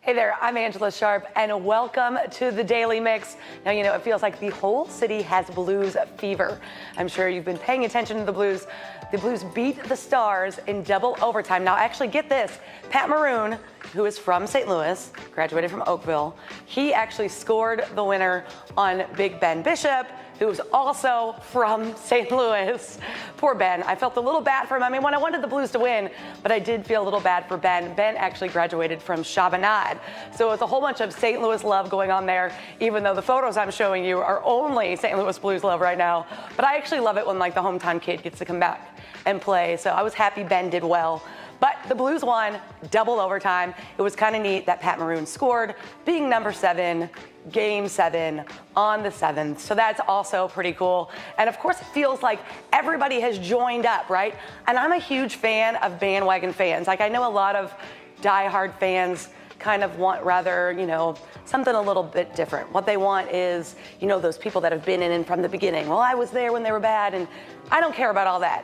Hey there, I'm Angella Sharpe, and welcome to the Daily Mix. Now, you know, it feels like the whole city has blues fever. I'm sure you've been paying attention to the Blues. The Blues beat the Stars in double overtime. Now, actually, get this. Pat Maroon, who is from St. Louis, graduated from Oakville, he actually scored the winner on Big Ben Bishop, who's also from St. Louis. Poor Ben. I felt a little bad for him. I mean, when I wanted the Blues to win, but I did feel a little bad for Ben. Ben actually graduated from Chaminade. So it's a whole bunch of St. Louis love going on there, even though the photos I'm showing you are only St. Louis Blues love right now. But I actually love it when, like, the hometown kid gets to come back and play. So I was happy Ben did well. But the Blues won double overtime. It was kind of neat that Pat Maroon scored, being number 7, Game 7 on the 7th. So that's also pretty cool. And of course, it feels like everybody has joined up, right? And I'm a huge fan of bandwagon fans. Like, I know a lot of diehard fans kind of want rather, you know, something a little bit different. What they want is, you know, those people that have been in from the beginning. Well, I was there when they were bad, and I don't care about all that.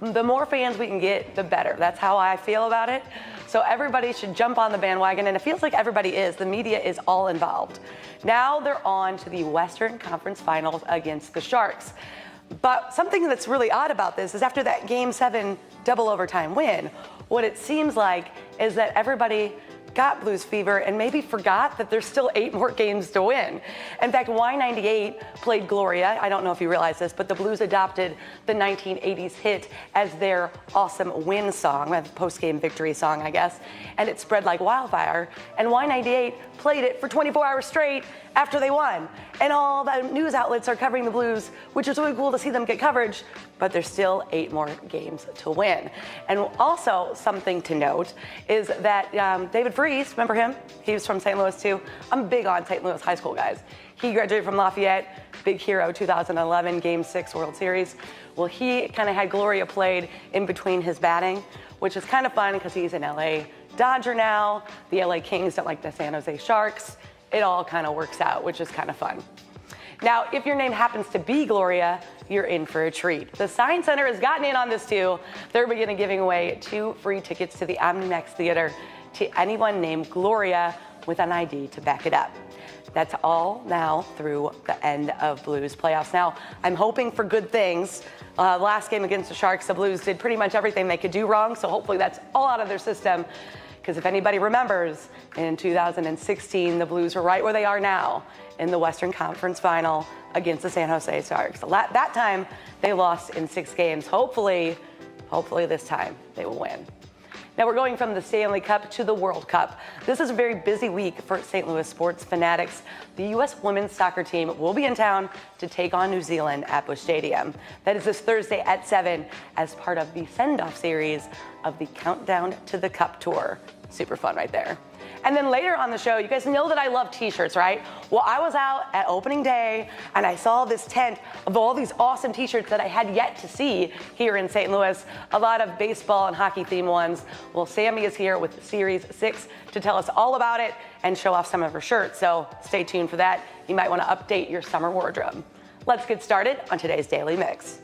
The more fans we can get, the better. That's how I feel about it. So everybody should jump on the bandwagon, and it feels like everybody is. The media is all involved. Now they're on to the Western Conference Finals against the Sharks. But something that's really odd about this is after that Game 7 double overtime win, what it seems like is that everybody got Blues fever and maybe forgot that there's still 8 more games to win. In fact, Y98 played Gloria. I don't know if you realize this, but the Blues adopted the 1980s hit as their awesome win song, a post-game victory song, I guess, and it spread like wildfire. And Y98 played it for 24 hours straight after they won. And all the news outlets are covering the Blues, which is really cool to see them get coverage, but there's still 8 more games to win. And also something to note is that David Freese, remember him? He was from St. Louis too. I'm big on St. Louis high school guys. He graduated from Lafayette, big hero 2011 Game 6 World Series. Well, he kind of had Gloria played in between his batting, which is kind of fun because he's an LA Dodger now. The LA Kings don't like the San Jose Sharks. It all kind of works out, which is kind of fun. Now, if your name happens to be Gloria, you're in for a treat. The Science Center has gotten in on this too. They're beginning giving away 2 free tickets to the OmniMax Theater to anyone named Gloria with an ID to back it up. That's all now through the end of Blues playoffs. Now, I'm hoping for good things. Last game against the Sharks, the Blues did pretty much everything they could do wrong, so hopefully that's all out of their system. Because if anybody remembers, in 2016, the Blues were right where they are now in the Western Conference Final against the San Jose Sharks. That time, they lost in 6 games. Hopefully this time they will win. Now we're going from the Stanley Cup to the World Cup. This is a very busy week for St. Louis sports fanatics. The U.S. women's soccer team will be in town to take on New Zealand at Busch Stadium. That is this Thursday at 7 as part of the send-off series of the Countdown to the Cup tour. Super fun right there. And then later on the show, you guys know that I love t-shirts, right? Well, I was out at opening day and I saw this tent of all these awesome t-shirts that I had yet to see here in St. Louis. A lot of baseball and hockey themed ones. Well, Sammy is here with Series 6 to tell us all about it and show off some of her shirts. So stay tuned for that. You might want to update your summer wardrobe. Let's get started on today's Daily Mix.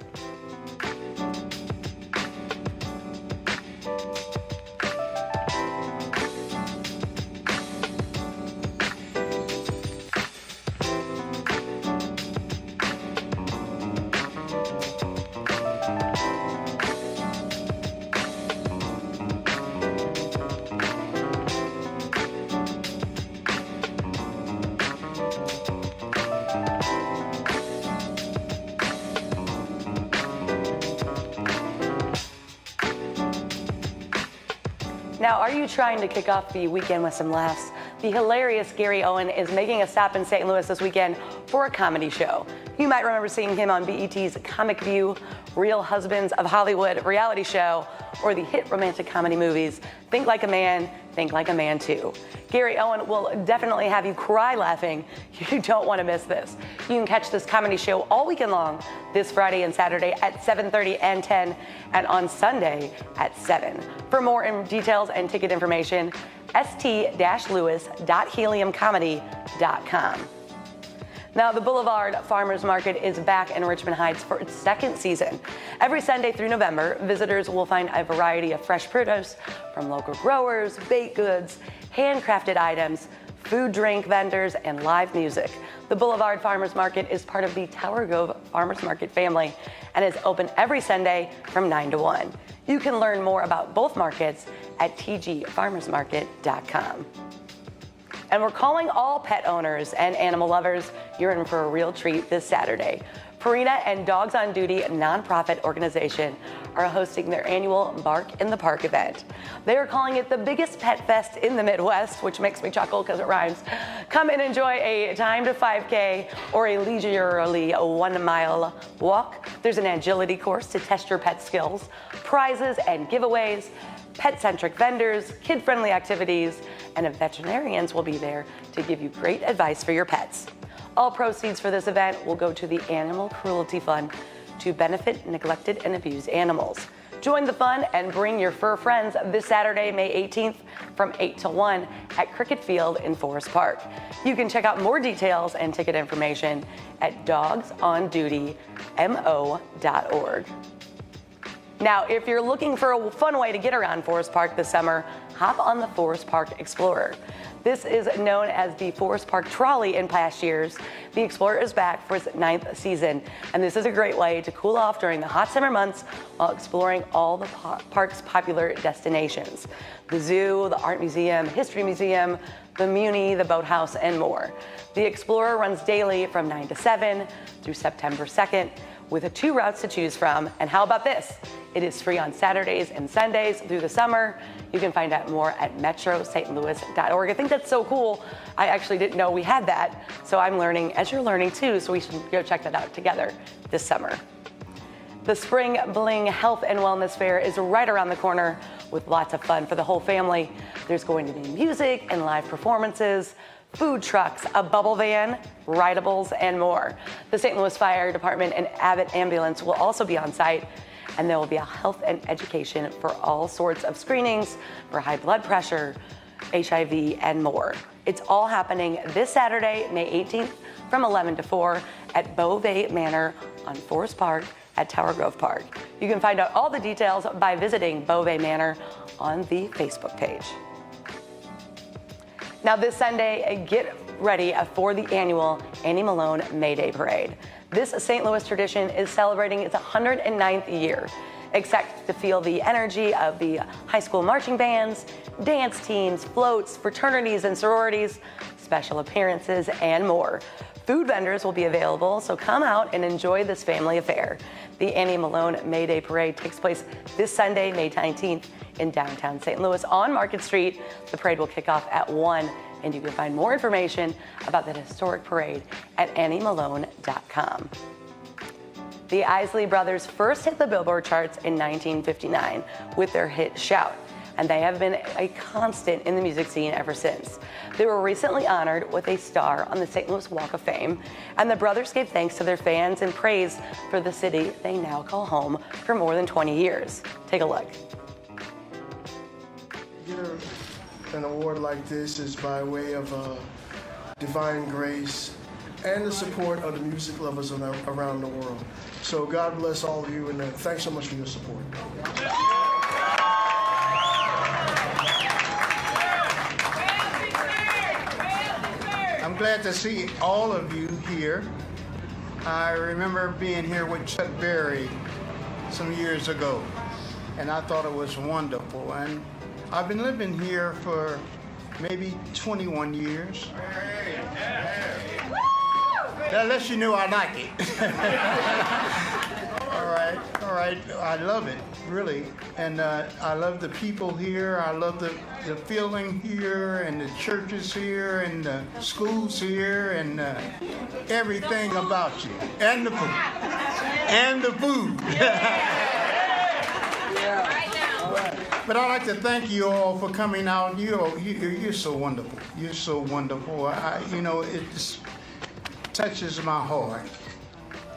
Now, are you trying to kick off the weekend with some laughs? The hilarious Gary Owen is making a stop in St. Louis this weekend for a comedy show. You might remember seeing him on BET's Comic View, Real Husbands of Hollywood reality show, or the hit romantic comedy movies Think Like a Man, Think Like a Man 2. Gary Owen will definitely have you cry laughing. You don't want to miss this. You can catch this comedy show all weekend long, this Friday and Saturday at 7:30 and 10, and on Sunday at 7. For more details and ticket information, st-louis.heliumcomedy.com. Now, the Boulevard Farmers Market is back in Richmond Heights for its second season. Every Sunday through November, visitors will find a variety of fresh produce from local growers, baked goods, handcrafted items, food, drink vendors, and live music. The Boulevard Farmers Market is part of the Tower Grove Farmers Market family and is open every Sunday from 9 to 1. You can learn more about both markets at tgfarmersmarket.com. And we're calling all pet owners and animal lovers. You're in for a real treat this Saturday. Purina and Dogs on Duty nonprofit organization are hosting their annual Bark in the Park event. They are calling it the biggest pet fest in the Midwest, which makes me chuckle because it rhymes. Come and enjoy a timed 5K or a leisurely 1 mile walk. There's an agility course to test your pet skills, prizes and giveaways, pet-centric vendors, kid-friendly activities, and veterinarians will be there to give you great advice for your pets. All proceeds for this event will go to the Animal Cruelty Fund to benefit neglected and abused animals. Join the fun and bring your fur friends this Saturday, May 18th from 8 to 1 at Cricket Field in Forest Park. You can check out more details and ticket information at dogsondutym.org. Now, if you're looking for a fun way to get around Forest Park this summer, hop on the Forest Park Explorer. This is known as the Forest Park Trolley in past years. The Explorer is back for its 9th season, and this is a great way to cool off during the hot summer months while exploring all the park's popular destinations. The zoo, the art museum, history museum, the Muni, the boathouse, and more. The Explorer runs daily from 9 to 7 through September 2nd with 2 routes to choose from. And how about this? It is free on Saturdays and Sundays through the summer. You can find out more at metrostlouis.org. I think that's so cool. I actually didn't know we had that. So I'm learning as you're learning too, so we should go check that out together this summer. The Spring Bling Health and Wellness Fair is right around the corner with lots of fun for the whole family. There's going to be music and live performances, food trucks, a bubble van, rideables, and more. The St. Louis Fire Department and Abbott Ambulance will also be on site, and there will be a health and education for all sorts of screenings for high blood pressure, HIV, and more. It's all happening this Saturday, May 18th from 11 to 4 at Beauvais Manor on Forest Park at Tower Grove Park. You can find out all the details by visiting Beauvais Manor on the Facebook page. Now this Sunday, get ready for the annual Annie Malone May Day Parade. This St. Louis tradition is celebrating its 109th year. Expect to feel the energy of the high school marching bands, dance teams, floats, fraternities and sororities, special appearances, and more. Food vendors will be available, so come out and enjoy this family affair. The Annie Malone May Day Parade takes place this Sunday, May 19th in downtown St. Louis on Market Street. The parade will kick off at 1, and you can find more information about the historic parade at anniemalone.com. The Isley Brothers first hit the Billboard charts in 1959 with their hit Shout, and they have been a constant in the music scene ever since. They were recently honored with a star on the St. Louis Walk of Fame, and the brothers gave thanks to their fans and praise for the city they now call home for more than 20 years. Take a look. An award like this is by way of divine grace and the support of the music lovers around the world. So God bless all of you, and thanks so much for your support. I'm glad to see all of you here. I remember being here with Chuck Berry some years ago, and I thought it was wonderful. And I've been living here for maybe 21 years. That lets you know I like it. All right. I love it, really. And I love the people here. I love the feeling here, and the churches here, and the schools here, and everything about you. And the food. And the food. But I'd like to thank you all for coming out. You're so wonderful. You're so wonderful. It just touches my heart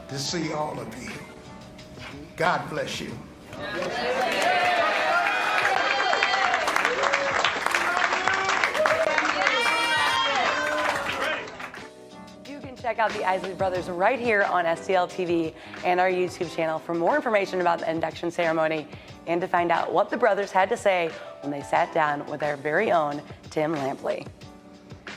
to see all of you. God bless you. You can check check out the Isley Brothers right here on STL TV and our YouTube channel for more information about the induction ceremony and to find out what the brothers had to say when they sat down with their very own Tim Lampley.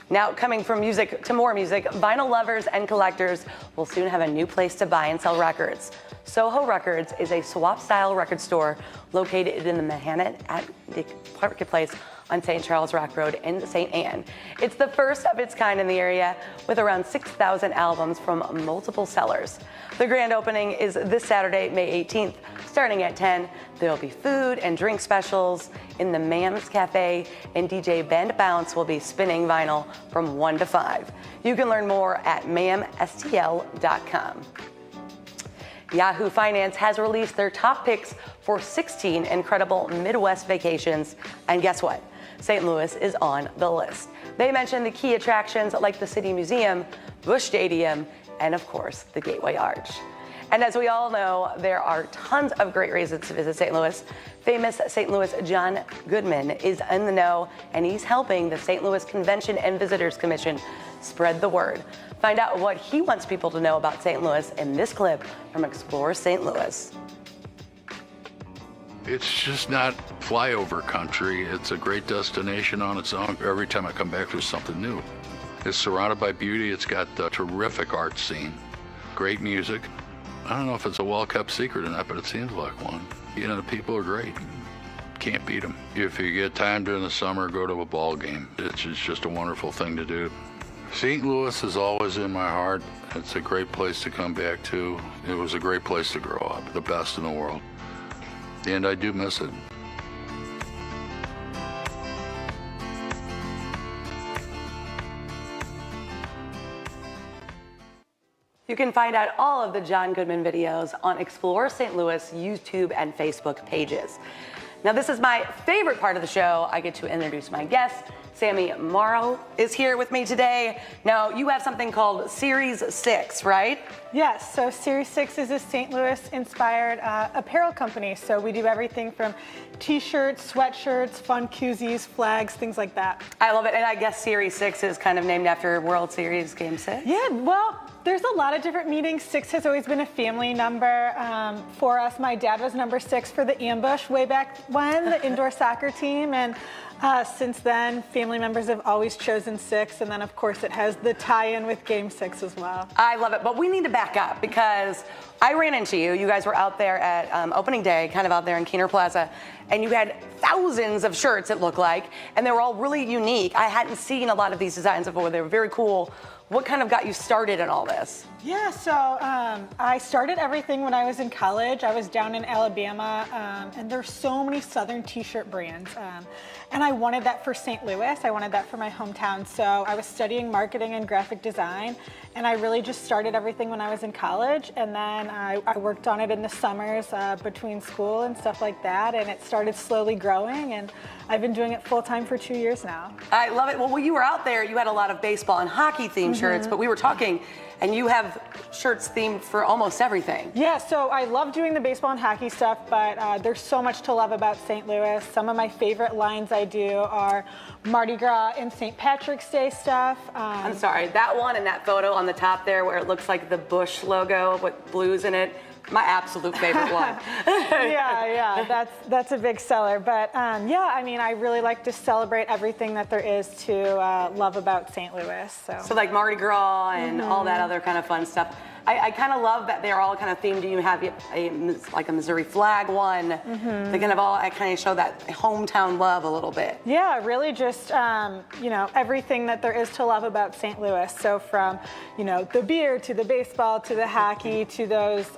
Now, coming from music to more music, vinyl lovers and collectors will soon have a new place to buy and sell records. Soho Records is a swap-style record store located in the Manhattan at the Marketplace on St. Charles Rock Road in St. Anne. It's the first of its kind in the area with around 6,000 albums from multiple sellers. The grand opening is this Saturday, May 18th, starting at 10. There'll be food and drink specials in the Ma'am's Cafe, and DJ Band Bounce will be spinning vinyl from 1 to 5. You can learn more at mamstl.com. Yahoo Finance has released their top picks for 16 incredible Midwest vacations, and guess what? St. Louis is on the list. They mentioned the key attractions like the City Museum, Busch Stadium, and of course, the Gateway Arch. And as we all know, there are tons of great reasons to visit St. Louis. Famous St. Louis John Goodman is in the know, and he's helping the St. Louis Convention and Visitors Commission spread the word. Find out what he wants people to know about St. Louis in this clip from Explore St. Louis. It's just not flyover country. It's a great destination on its own. Every time I come back, there's something new. It's surrounded by beauty. It's got a terrific art scene, great music. I don't know if it's a well-kept secret or not, but it seems like one. You know, the people are great. Can't beat them. If you get time during the summer, go to a ball game. It's just a wonderful thing to do. St. Louis is always in my heart. It's a great place to come back to. It was a great place to grow up, the best in the world. And I do miss it. You can find out all of the John Goodman videos on Explore St. Louis YouTube and Facebook pages. Now, this is my favorite part of the show. I get to introduce my guest. Sami Maurer is here with me today. Now, you have something called Series 6, right? Yes, so Series 6 is a St. Louis-inspired apparel company. So we do everything from t-shirts, sweatshirts, fun koozies, flags, things like that. I love it, and I guess Series 6 is kind of named after World Series Game 6? Yeah, well, there's a lot of different meanings. 6 has always been a family number for us. My dad was number 6 for the Ambush way back when, the indoor soccer team, and since then, family members have always chosen 6, and then of course it has the tie-in with Game 6 as well. I love it, but we need to back up because I ran into you. You guys were out there at opening day, kind of out there in Keener Plaza, and you had thousands of shirts, it looked like, and they were all really unique. I hadn't seen a lot of these designs before. They were very cool. What kind of got you started in all this? Yeah, so I started everything when I was in college. I was down in Alabama, and there's so many Southern t-shirt brands. And I wanted that for St. Louis. I wanted that for my hometown. So I was studying marketing and graphic design, and I really just started everything when I was in college. And then I worked on it in the summers between school and stuff like that, and it started slowly growing, and I've been doing it full-time for 2 years now. I love it. Well, when you were out there, you had a lot of baseball and hockey themed shirts, but we were talking, and you have shirts themed for almost everything. Yeah, so I love doing the baseball and hockey stuff, but there's so much to love about St. Louis. Some of my favorite lines I do are Mardi Gras and St. Patrick's Day stuff. I'm sorry, that one and that photo on the top there where it looks like the Busch logo with blues in it, my absolute favorite one. yeah, that's a big seller. But yeah, I mean, I really like to celebrate everything that there is to love about St. Louis. So like Mardi Gras and all that other kind of fun stuff. I kind of love that they're all kind of themed. You have like a Missouri flag one. They kind of all kind of show that hometown love a little bit. Yeah, really just, you know, everything that there is to love about St. Louis. So from, you know, the beer to the baseball to the hockey to those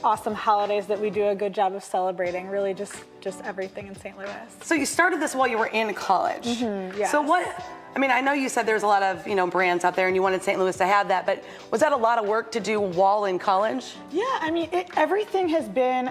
awesome holidays that we do a good job of celebrating. Really just everything in St. Louis. So you started this while you were in college. Yes. So what, I mean, I know you said there's a lot of, you know, brands out there and you wanted St. Louis to have that, but was that a lot of work to do while in college? Yeah, I mean, everything has been,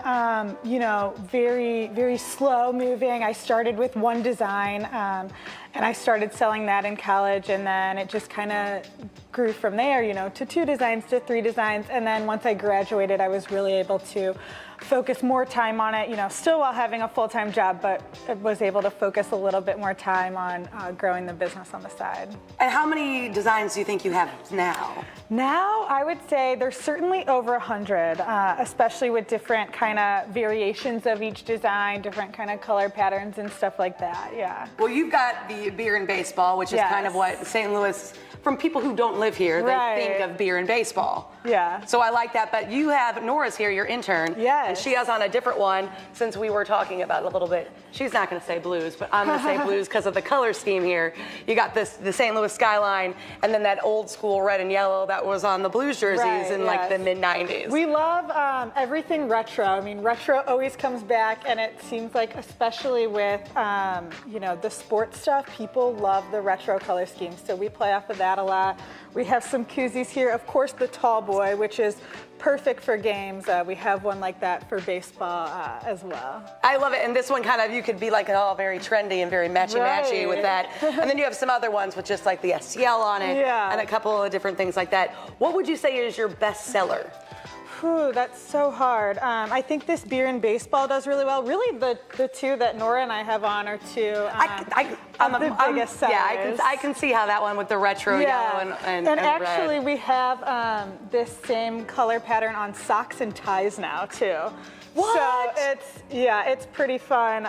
you know, very, very slow moving. I started with one design and I started selling that in college, and then it just kind of grew from there, you know, to 2 designs, to 3 designs. And then once I graduated, I was really able to focus more time on it, still while having a full-time job, but was able to focus a little bit more time on growing the business on the side. And how many designs do you think you have now? Now, I would say there's certainly over 100, especially with different kind of variations of each design, different kind of color patterns and stuff like that, yeah. Well, you've got the beer and baseball, which is kind of what St. Louis, from people who don't live here, they think of beer and baseball. Yeah. So I like that, but you have Nora's here, your intern. Yes. And she has on a different one, since we were talking about it a little bit. She's not gonna say blues, but I'm gonna say blues because of the color scheme here. You got the St. Louis skyline, and then that old school red and yellow that was on the Blues jerseys in like the mid-90s. We love everything retro. I mean, retro always comes back, and it seems like, especially with the sports stuff, people love the retro color schemes. So we play off of that a lot. We have some koozies here. Of course, the tall boy, which is perfect for games. We have one like that for baseball as well. I love it, and this one kind of, you could be like all very trendy and very matchy-matchy with that. And then you have some other ones with just like the STL on it and a couple of different things like that. What would you say is your best seller? Whew, that's so hard. I think this beer and baseball does really well. Really, the two that Nora and I have on are two the biggest sellers. Yeah, I can see how that one with the retro yellow and actually, red. we have this same color pattern on socks and ties now too. What? So it's pretty fun.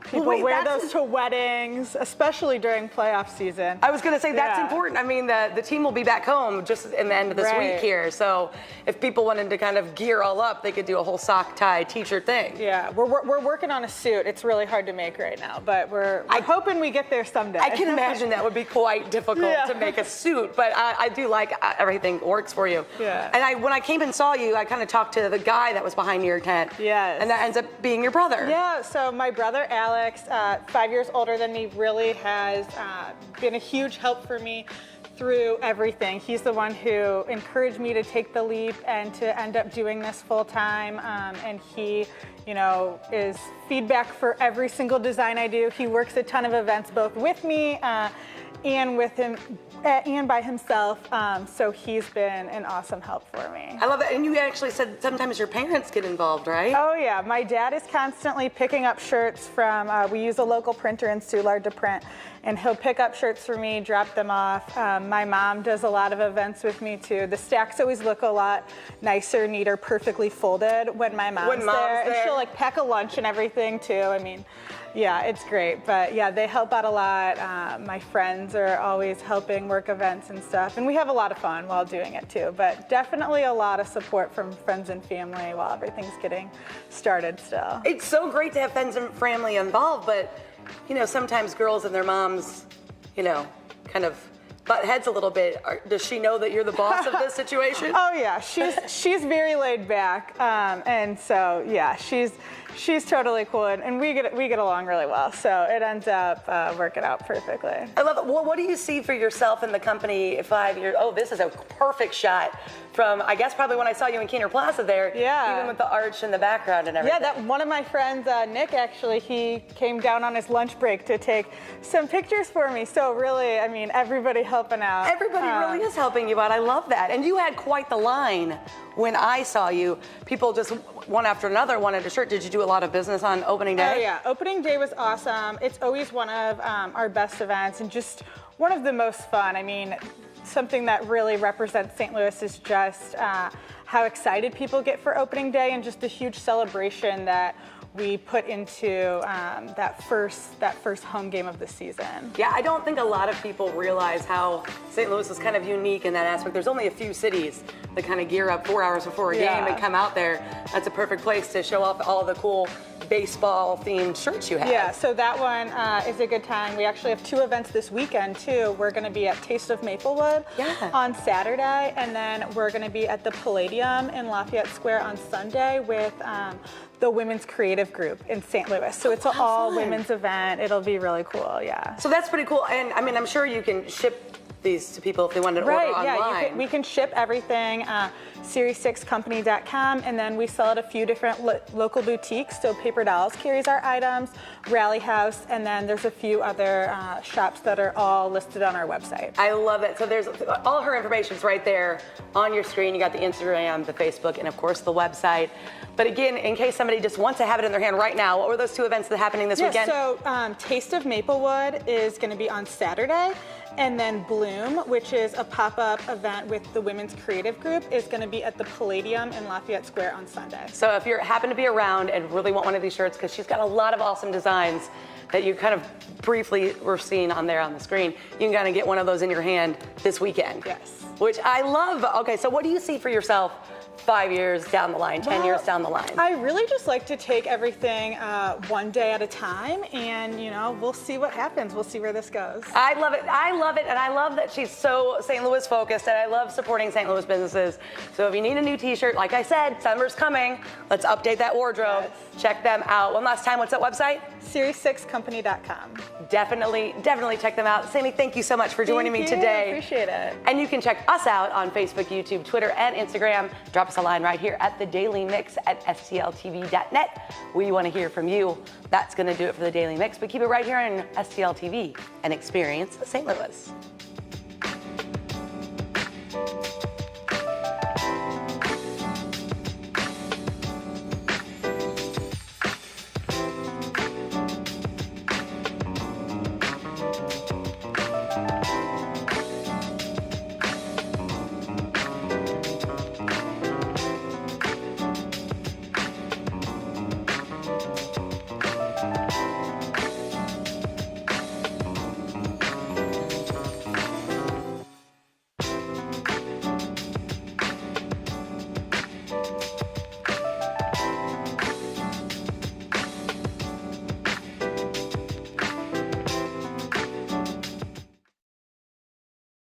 People wear those to weddings, especially during playoff season. I was going to say that's important. I mean, the team will be back home just in the end of this week here. So if people wanted to kind of gear all up, they could do a whole sock, tie, t-shirt thing. Yeah, we're working on a suit. It's really hard to make right now, but we're hoping we get there someday. I can imagine that would be quite difficult to make a suit, but I do like everything works for you. Yeah. And when I came and saw you, I kind of talked to the guy that was behind your tent. Yes. And that ends up being your brother. Yeah, so my brother Alex, 5 years older than me, really has been a huge help for me through everything. He's the one who encouraged me to take the leap and to end up doing this full time. And he, is feedback for every single design I do. He works a ton of events both with me and with him and by himself, so he's been an awesome help for me. I love it. And you actually said sometimes your parents get involved, right? Oh yeah, my dad is constantly picking up shirts from, we use a local printer in Soulard to print, and he'll pick up shirts for me, drop them off. My mom does a lot of events with me too. The stacks always look a lot nicer, neater, perfectly folded when my mom's there. And she'll like pack a lunch and everything too. I mean, yeah, it's great. But yeah, they help out a lot. My friends are always helping work events and stuff. And we have a lot of fun while doing it too. But definitely a lot of support from friends and family while everything's getting started still. It's so great to have friends and family involved, but sometimes girls and their moms, kind of butt heads a little bit. Does she know that you're the boss of this situation? Oh yeah, she's very laid back, and so yeah, she's totally cool, and we get along really well. So it ends up working out perfectly. I love it. Well, what do you see for yourself in the company 5 years? Oh, this is a perfect shot from, I guess, probably when I saw you in Keener Plaza there. Yeah. Even with the arch in the background and everything. Yeah, that one of my friends, Nick, actually, he came down on his lunch break to take some pictures for me. So really, I mean, everybody helping out. Everybody really is helping you out. I love that. And you had quite the line when I saw you. People just one after another wanted a shirt. Did you do a lot of business on opening day? Oh yeah, opening day was awesome. It's always one of our best events and just one of the most fun. I mean, something that really represents St. Louis is just how excited people get for opening day and just the huge celebration that we put into that first home game of the season. Yeah, I don't think a lot of people realize how St. Louis is kind of unique in that aspect. There's only a few cities that kind of gear up 4 hours before a game and come out there. That's a perfect place to show off all the cool baseball-themed shirts you have. Yeah, so that one is a good time. We actually have 2 events this weekend, too. We're going to be at Taste of Maplewood on Saturday, and then we're going to be at the Palladium in Lafayette Square on Sunday with the Women's Creative Group in St. Louis. So it's an all-women's event. It'll be really cool, yeah. So that's pretty cool. And, I mean, I'm sure you can ship these to people if they wanted to order online. Yeah, we can ship everything, series6company.com, and then we sell at a few different local boutiques. So Paper Dolls carries our items, Rally House, and then there's a few other shops that are all listed on our website. I love it. So there's all her information's right there on your screen. You got the Instagram, the Facebook, and of course the website. But again, in case somebody just wants to have it in their hand right now, what were those two events that are happening this weekend? So Taste of Maplewood is going to be on Saturday. And then Bloom, which is a pop-up event with the Women's Creative Group, is going to be at the Palladium in Lafayette Square on Sunday. So if you happen to be around and really want one of these shirts, because she's got a lot of awesome designs that you kind of briefly were seeing on there on the screen, you can kind of get one of those in your hand this weekend. Yes. Which I love. Okay, so what do you see for yourself 5 years down the line, 10 years down the line? I really just like to take everything one day at a time, and we'll see what happens. We'll see where this goes. I love it. I love it, and I love that she's so St. Louis focused, and I love supporting St. Louis businesses. So if you need a new T-shirt, like I said, summer's coming. Let's update that wardrobe. Yes. Check them out. One last time, what's that website? Series6company.com. Definitely check them out. Sammy, thank you so much for joining me today. Appreciate it. And you can check us out on Facebook, YouTube, Twitter, and Instagram. Drop us a line right here at the Daily Mix at stltv.net. We want to hear from you. That's going to do it for the Daily Mix, but keep it right here on STL TV and experience St. Louis.